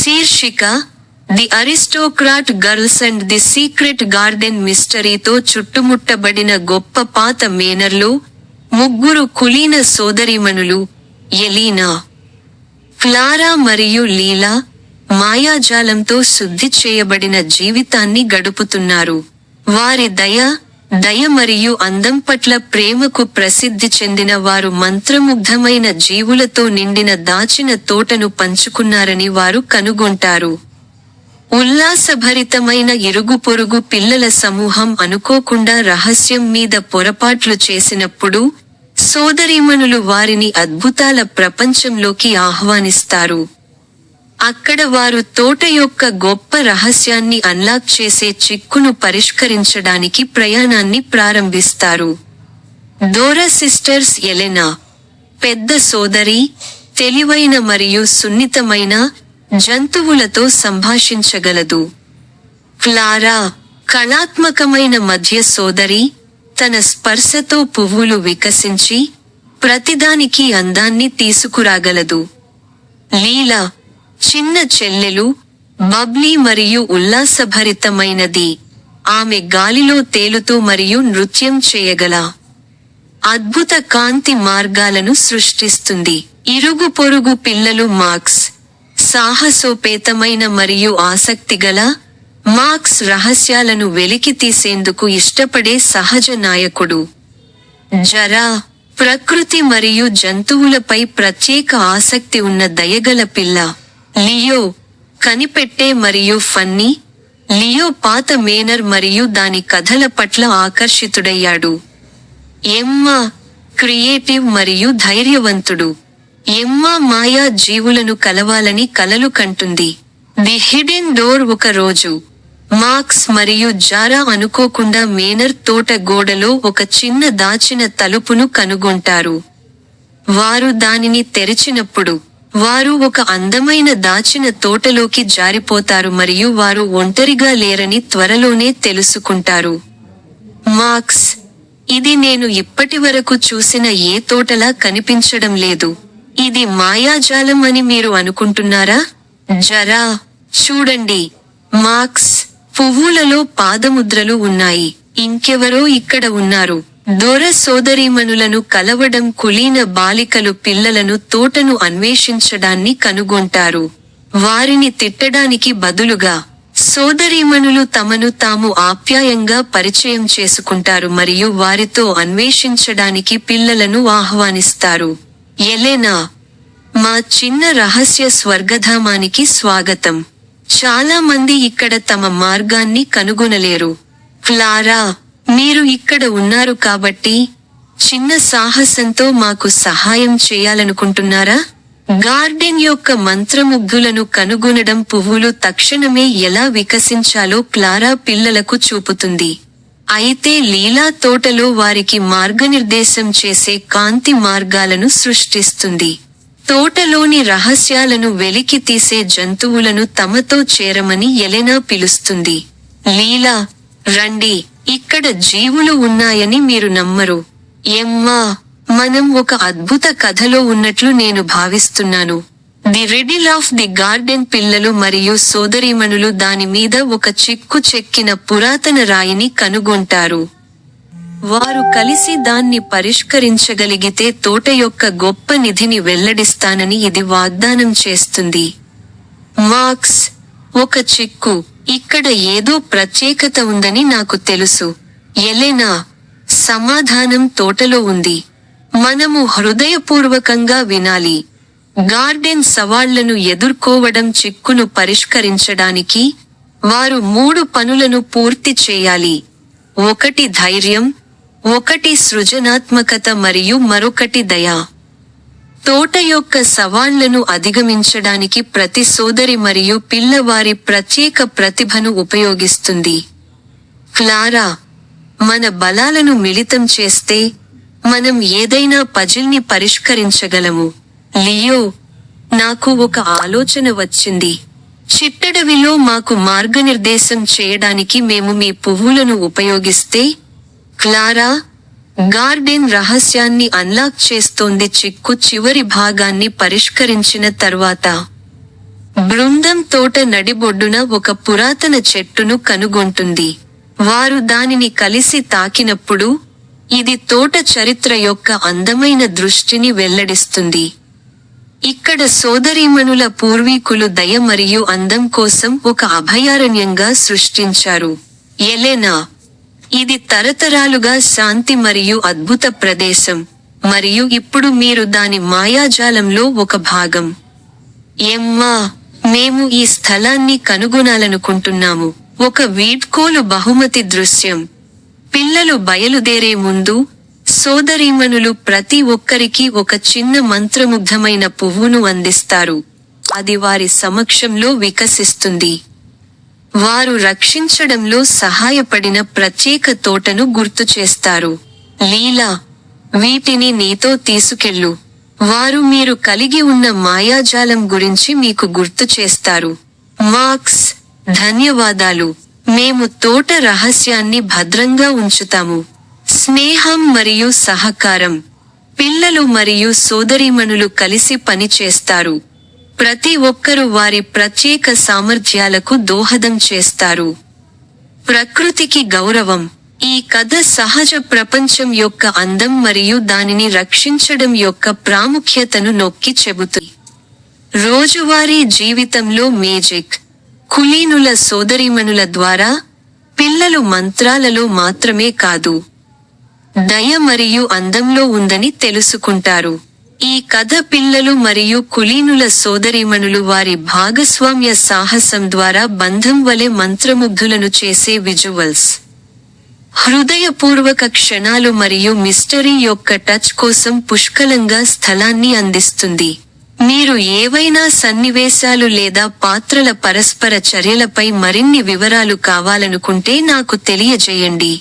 శీర్షిక the aristocrat girls and the secret garden మిస్టరీతో చుట్టుముట్టబడిన గొప్ప పాత మేనర్లు, ముగ్గురు కులీన సోదరీమణులు, ఎలీనా, క్లారా మరియు లీలా, మాయాజాలంతో శుద్ధి చేయబడిన జీవితాన్ని గడుపుతున్నారు. వారి దయ మరియు అందం పట్ల ప్రేమకు ప్రసిద్ధి చెందిన వారు మంత్రముగ్ధమైన జీవులతో నిండిన దాచిన తోటను పంచుకున్నారని వారు కనుగొంటారు. ఉల్లాసభరితమైన ఇరుగుపొరుగు పిల్లల సమూహం అనుకోకుండా రహస్యం మీద పొరపాట్లు చేసినప్పుడు, సోదరీమణులు వారిని అద్భుతాల ప్రపంచంలోకి ఆహ్వానిస్తారు. అక్కడ వారు తోట యొక్క గొప్ప రహస్యాన్ని అన్లాక్ చేసే చిక్కును పరిష్కరించడానికి ప్రయాణాన్ని ప్రారంభిస్తారు. డోరా సిస్టర్స్ ఎలెనా, పెద్ద సోదరి, తెలివైన మరియు సున్నితమైన, జంతువులతో సంభాషించగలదు. క్లారా, కళాత్మకమైన మధ్య సోదరి, తన స్పర్శతో పువ్వులు వికసించి, ప్రతిదానికి అందాన్ని తీసుకురాగలదు. లీలా, చిన్న చెల్లెలు, బబ్లీ మరియు ఉల్లాసభరితమైనది, ఆమె గాలిలో తేలుతూ మరియు నృత్యం చేయగల అద్భుత కాంతి మార్గాలను సృష్టిస్తుంది. ఇరుగు పొరుగు పిల్లలు మార్క్స్, సాహసోపేతమైన మరియు ఆసక్తిగల, మార్క్స్ రహస్యాలను వెలికితీసేందుకు ఇష్టపడే సహజ నాయకుడు. జరా, ప్రకృతి మరియు జంతువులపై ప్రత్యేక ఆసక్తి ఉన్న దయగల పిల్ల. లియో, కనిపెట్టే మరియు ఫన్నీ, లియో పాత మేనర్ మరియు దాని కథల పట్ల ఆకర్షితుడయ్యాడు. ఎమ్మా, క్రియేటివ్ మరియు ధైర్యవంతుడు. ఎమ్మా మాయా జీవులను కలవాలని కలలు కంటుంది. The hidden door. ఒక రోజు మార్క్స్ మరియు జారా అనుకోకుండా మేనర్ తోట గోడలో ఒక చిన్న దాచిన తలుపును కనుగొంటారు. వారు దానిని తెరిచినప్పుడు, వారు ఒక అందమైన దాచిన తోటలోకి జారిపోతారు మరియు వారు ఒంటరిగా లేరని త్వరలోనే తెలుసుకుంటారు. మార్క్స్, ఇది నేను ఇప్పటివరకు చూసిన ఏ తోటలా కనిపించడం లేదు. ఇది మాయాజాలం అని మీరు అనుకుంటున్నారా? జరా, చూడండి. మార్క్స్, పువ్వులలో పాదముద్రలు ఉన్నాయి. ఇంకెవరో ఇక్కడ ఉన్నారు. డోరా సోదరీమణులను కలవడం. కులీన బాలికలు పిల్లలను తోటను అన్వేషించడాన్ని కనుగొంటారు. వారిని తిట్టడానికి బదులుగా, సోదరీమణులు తమను తాము ఆప్యాయంగా పరిచయం చేసుకుంటారు మరియు వారితో అన్వేషించడానికి పిల్లలను ఆహ్వానిస్తారు. ఎలెనా, మా చిన్న రహస్య స్వర్గధామానికి స్వాగతం. చాలా మంది ఇక్కడ తమ మార్గాన్ని కనుగొనలేరు. క్లారా, మీరు ఇక్కడ ఉన్నారు కాబట్టి, చిన్న సాహసంతో మాకు సహాయం చేయాలనుకుంటున్నారా? గార్డెన్ యొక్క మంత్రముగ్ధులను కనుగొనడం. పువ్వులు తక్షణమే ఎలా వికసించాలో క్లారా పిల్లలకు చూపుతుంది. అయితే లీలా తోటలో వారికి మార్గనిర్దేశం చేసే కాంతి మార్గాలను సృష్టిస్తుంది. తోటలోని రహస్యాలను వెలికితీసే జంతువులను తమతో చేరమని ఎలెనా పిలుస్తుంది. లీలా, రండి, ఇక్కడ జీవులు ఉన్నాయని మీరు నమ్మరు. ఎమ్మా, మనం ఒక అద్భుత కథలో ఉన్నట్లు నేను భావిస్తున్నాను. The riddle of the garden. పిల్లలు మరియు సోదరీమణులు దాని మీద ఒక చిక్కు చెక్కిన పురాతన రాయిని కనుగొంటారు. వారు కలిసి దాన్ని పరిష్కరించగలిగితే తోట యొక్క గొప్ప నిధిని వెల్లడిస్తానని ఇది వాగ్దానం చేస్తుంది. మార్క్స్, ఒక చిక్కు. ఇక్కడ ఏదో ప్రత్యేకత ఉందని నాకు తెలుసు. ఎలెనా, సమాధానం తోటలో ఉంది. మనము హృదయపూర్వకంగా వినాలి. గార్డెన్ సవాళ్లను ఎదుర్కోవడం. చిక్కును పరిష్కరించడానికి వారు 3 పనులను పూర్తి చేయాలి. 1 ధైర్యం, 1 సృజనాత్మకత మరియు మరొకటి దయ. తోట యొక్క సవాళ్లను అధిగమించడానికి ప్రతి సోదరి మరియు పిల్ల వారి ప్రత్యేక ప్రతిభను ఉపయోగిస్తుంది. క్లారా, మన బలాలను మిళితం చేస్తే, మనం ఏదైనా పజిల్ని పరిష్కరించగలము. లియో, నాకు ఒక ఆలోచన వచ్చింది. చిట్టడవిలో మాకు మార్గనిర్దేశం చేయడానికి మేము మీ పువ్వులను ఉపయోగిస్తే. క్లారా, గార్డెన్ రహస్యాన్ని అన్లాక్ చేస్తోంది. చిక్కు చివరి భాగాన్ని పరిష్కరించిన తర్వాత బృందం తోట నడిబొడ్డున ఒక పురాతన చెట్టును కనుగొంటుంది. వారు దానిని కలిసి తాకినప్పుడు, ఇది తోట చరిత్ర యొక్క అందమైన దృష్టిని వెల్లడిస్తుంది. ఇక్కడ సోదరీమణుల పూర్వీకులు దయ మరియు అందం కోసం ఒక అభయారణ్యంగా సృష్టించారు. ఎలెనా, ఇది తరతరాలుగా శాంతి మరియు అద్భుత ప్రదేశం, మరియు ఇప్పుడు మీరు దాని మాయాజాలంలో ఒక భాగం. ఎమ్మా, మేము ఈ స్థలాన్ని కనుగొనాలనుకుంటున్నాము. ఒక వీడ్కోలు బహుమతి దృశ్యం. పిల్లలు బయలుదేరే ముందు, సోదరీమణులు ప్రతి ఒక్కరికి ఒక చిన్న మంత్రముగ్ధమైన పువ్వును అందిస్తారు. అది వారి సమక్షంలో వికసిస్తుంది. వారు రక్షించడంలో సహాయపడిన ప్రత్యేక తోటను గుర్తుచేస్తారు. లీలా, వీటిని నీతో తీసుకెళ్ళు. వారు మీరు కలిగి ఉన్న మాయాజాలం గురించి మీకు గుర్తు చేస్తారు. మార్క్స్, ధన్యవాదాలు. మేము తోట రహస్యాన్ని భద్రంగా ఉంచుతాము. స్నేహం మరియు సహకారం. పిల్లలు మరియు సోదరీమణులు కలిసి పనిచేస్తారు. ప్రతి ఒక్కరూ వారి ప్రత్యేక సామర్థ్యాలకు దోహదం చేస్తారు. ప్రకృతికి గౌరవం. ఈ కథ సహజ ప్రపంచం యొక్క అందం మరియు దానిని రక్షించడం యొక్క ప్రాముఖ్యతను నొక్కి చెబుతుంది. రోజువారీ జీవితంలో మేజిక్. కులీనుల సోదరీమణుల ద్వారా, పిల్లలు మంత్రాలలో మాత్రమే కాదు, దయ మరియు అందంలో ఉందని తెలుసుకుంటారు. ఈ కథ పిల్లలు మరియు కులీనుల సోదరీమణులు వారి భాగస్వామ్య సాహసం ద్వారా బంధం వలె మంత్రముగ్ధులను చేసే విజువల్స్. హృదయపూర్వక క్షణాలు మరియు మిస్టరీ యొక్క టచ్ కోసం పుష్కలంగా స్థలాన్ని అందిస్తుంది. మీరు ఏవైనా సన్నివేశాలు లేదా పాత్రల పరస్పర చర్యలపై మరిన్ని వివరాలు కావాలనుకుంటే నాకు తెలియజేయండి.